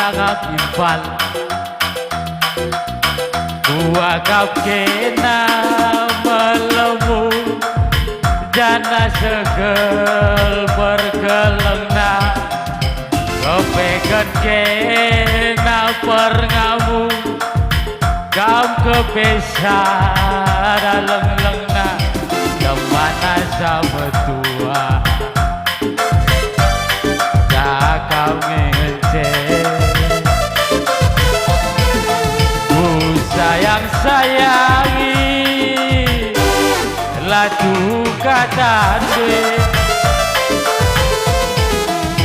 sangat impal Buah kena melemu Jana segel berkelengna Kepegan kena perngamu Gam kepesar leng-lengna Kemana sama tua Cakap ngecek sayang-sayangi laju kata duit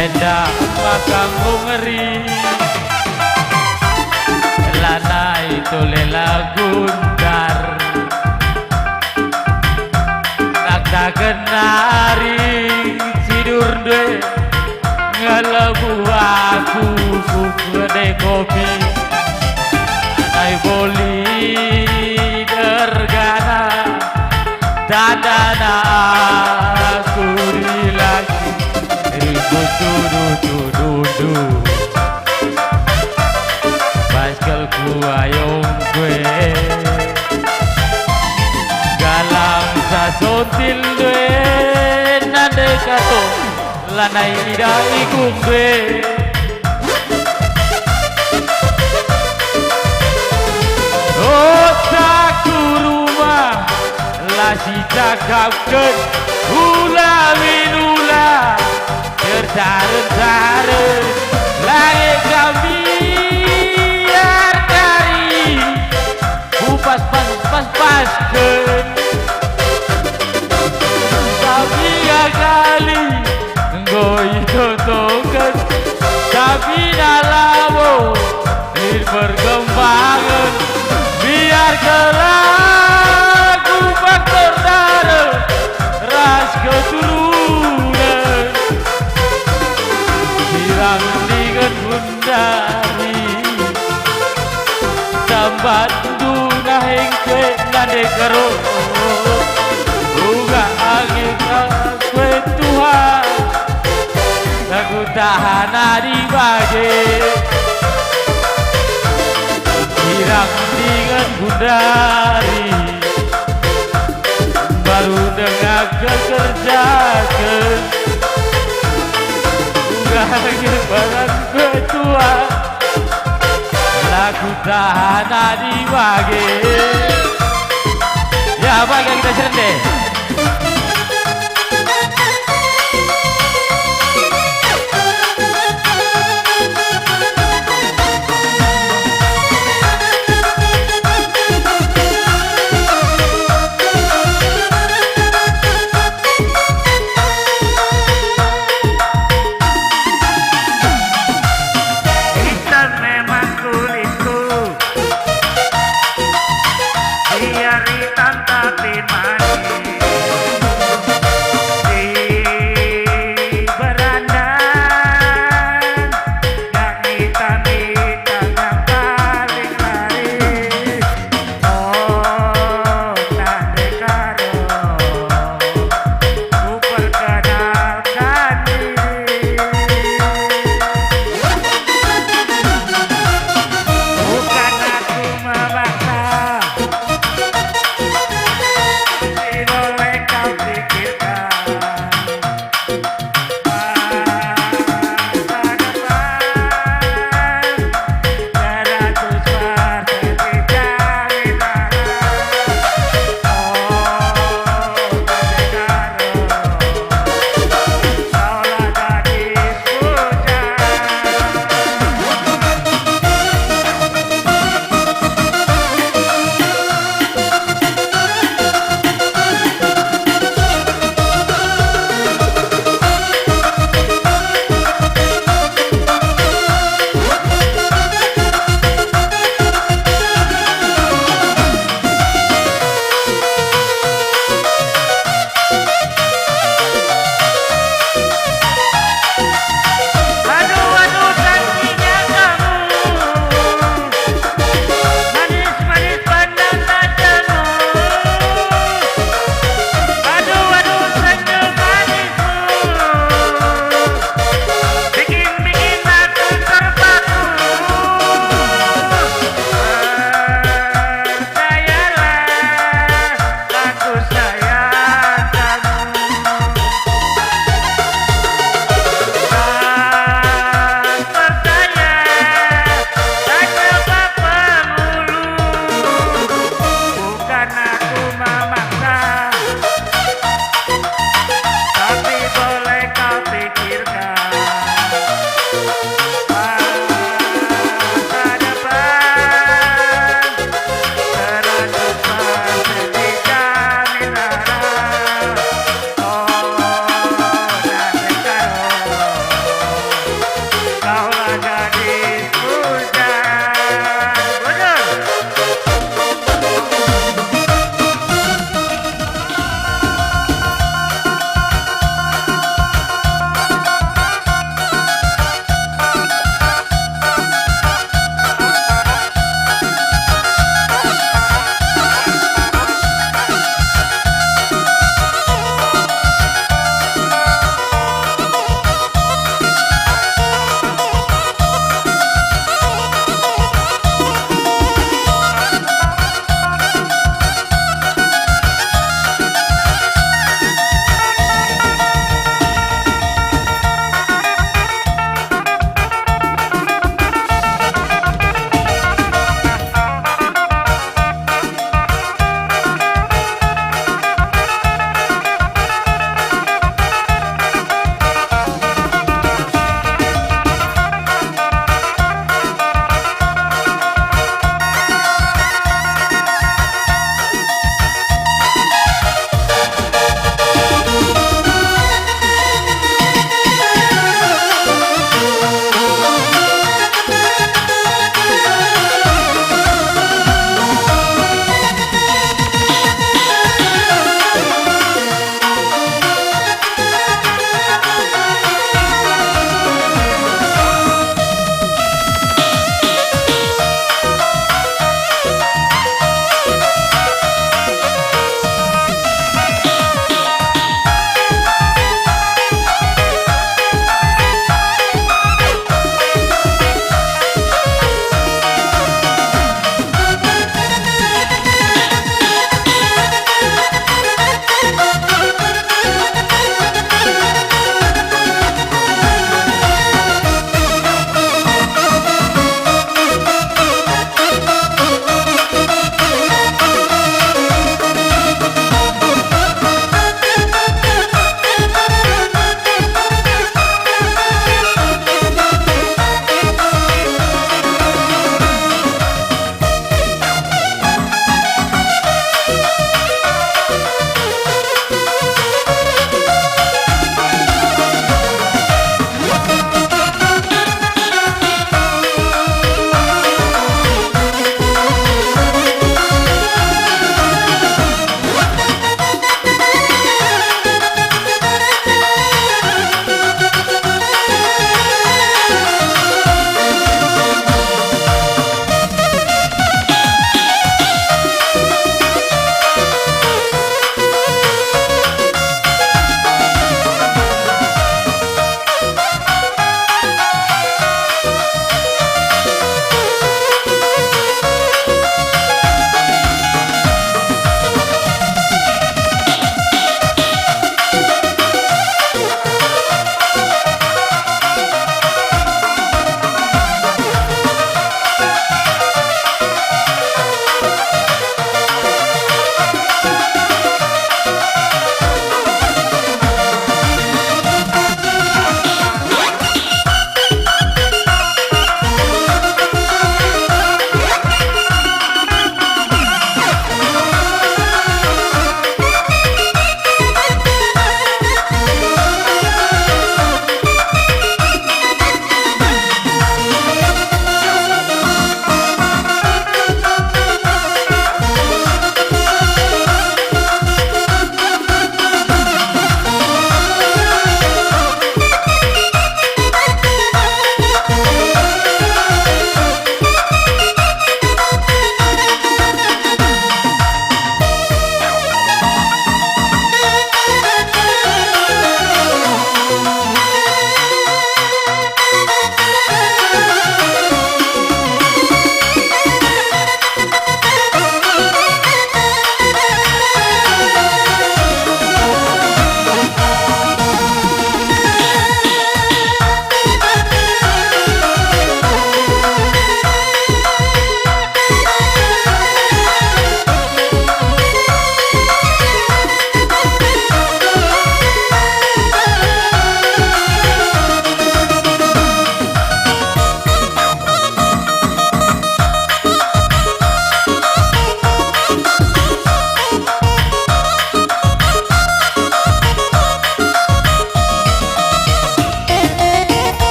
endah makang ngeri lana itu lela gundar nak tak kenari tidur duit ngelebu aku gede kopi Ay boli dergana dadana aku lagi du Pascal ku ayong gue galang sa sontil gue nade kato lanai idai gue Otakku rumah lasi cakapkan hula minula tertaren-taren langit kami biar dari kupas pas-pas-paskan tapi kali ngoi tontonkan tapi nalamo in perkembangan biar kelaku faktor darah ras keturunan hirang dengan bundari sambat duna hengke nade karo uga angin kue Tuhan aku tahan di bagi hirang dengan bundari baru dengar kerjakan enggak barang ketua laku tahan di bagi ya apa yang kita serendeh